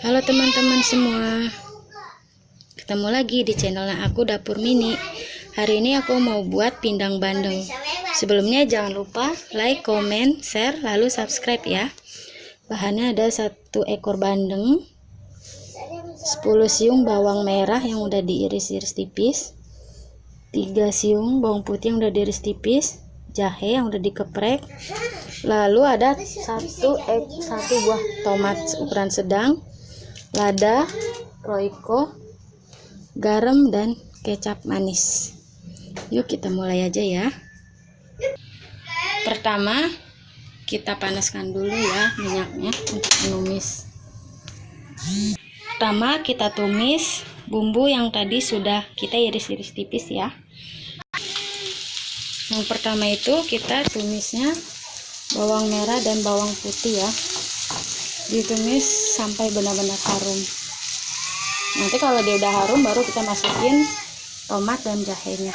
Halo teman-teman semua, ketemu lagi di channelnya aku Dapur Mini. Hari ini aku mau buat pindang bandeng. Sebelumnya jangan lupa like, comment, share, lalu subscribe ya. Bahannya ada 1 ekor bandeng, 10 siung bawang merah yang udah diiris-iris tipis, 3 siung bawang putih yang udah diiris tipis, jahe yang udah dikeprek, lalu ada 1 buah tomat ukuran sedang, lada, roiko, garam, dan kecap manis. Yuk kita mulai aja ya. Pertama kita panaskan dulu ya minyaknya untuk menumis. Pertama kita tumis bumbu yang tadi sudah kita iris-iris tipis ya. Yang pertama itu kita tumisnya bawang merah dan bawang putih ya, ditumis sampai benar-benar harum. Nanti kalau dia udah harum baru kita masukin tomat dan jahenya.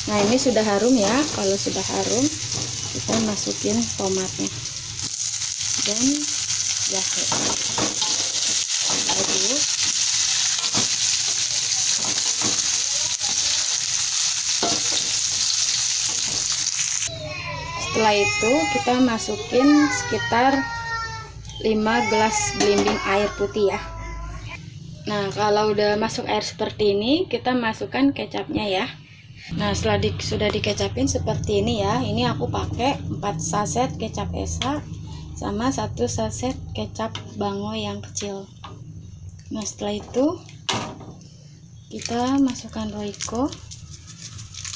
Nah ini sudah harum ya. Kalau sudah harum kita masukin tomatnya dan jahe. Lalu setelah itu kita masukin sekitar 5 gelas belimbing air putih ya. Nah kalau udah masuk air seperti ini kita masukkan kecapnya ya. Nah setelah sudah dikecapin seperti ini ya, ini aku pakai 4 saset kecap esa sama 1 saset kecap bango yang kecil. Nah setelah itu kita masukkan roiko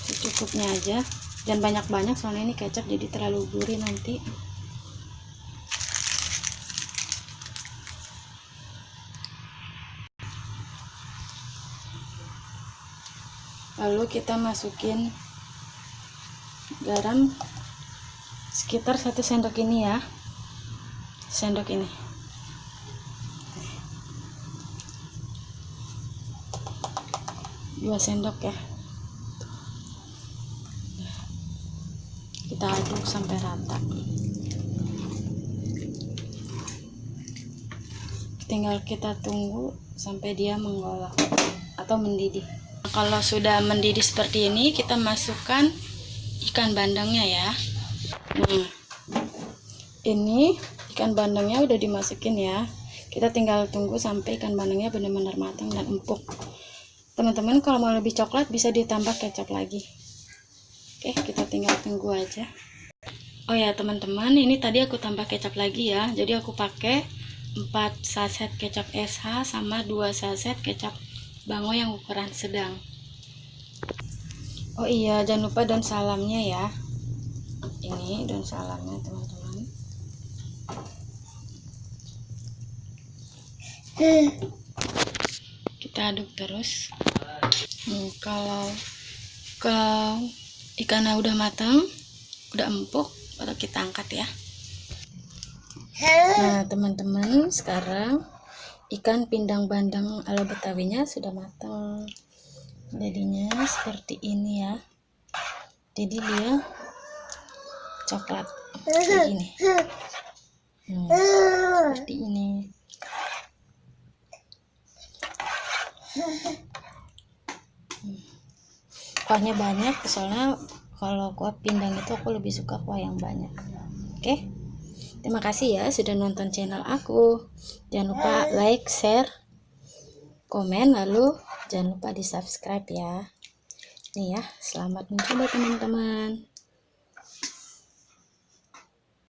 secukupnya aja, dan banyak-banyak soalnya ini kecap jadi terlalu gurih nanti. Lalu kita masukin garam sekitar 1 sendok ini ya, sendok ini. Dua sendok ya. Kita aduk sampai rata. Tinggal kita tunggu sampai dia menggolak atau mendidih. Kalau sudah mendidih seperti ini kita masukkan ikan bandengnya ya. Nah ini ikan bandengnya udah dimasukin ya. Kita tinggal tunggu sampai ikan bandengnya benar-benar matang dan empuk. Teman-teman kalau mau lebih coklat bisa ditambah kecap lagi. Oke kita tinggal tunggu aja. Oh ya teman-teman, ini tadi aku tambah kecap lagi ya. Jadi aku pakai 4 saset kecap SH sama 2 saset kecap bango yang ukuran sedang. Oh iya, jangan lupa daun salamnya ya. Ini daun salamnya teman-teman. Kita aduk terus. Kalau ikannya udah matang, udah empuk, baru kita angkat ya. Nah teman-teman, sekarang ikan pindang bandeng ala betawinya sudah matang. Jadinya seperti ini ya. Jadi dia coklat kayak gini. Seperti ini. Kuahnya banyak, soalnya kalau kuah pindang itu aku lebih suka kuah yang banyak. Oke, terima kasih ya sudah nonton channel aku. Jangan lupa like, share, komen, lalu jangan lupa di subscribe ya. Nih ya, selamat mencoba teman-teman.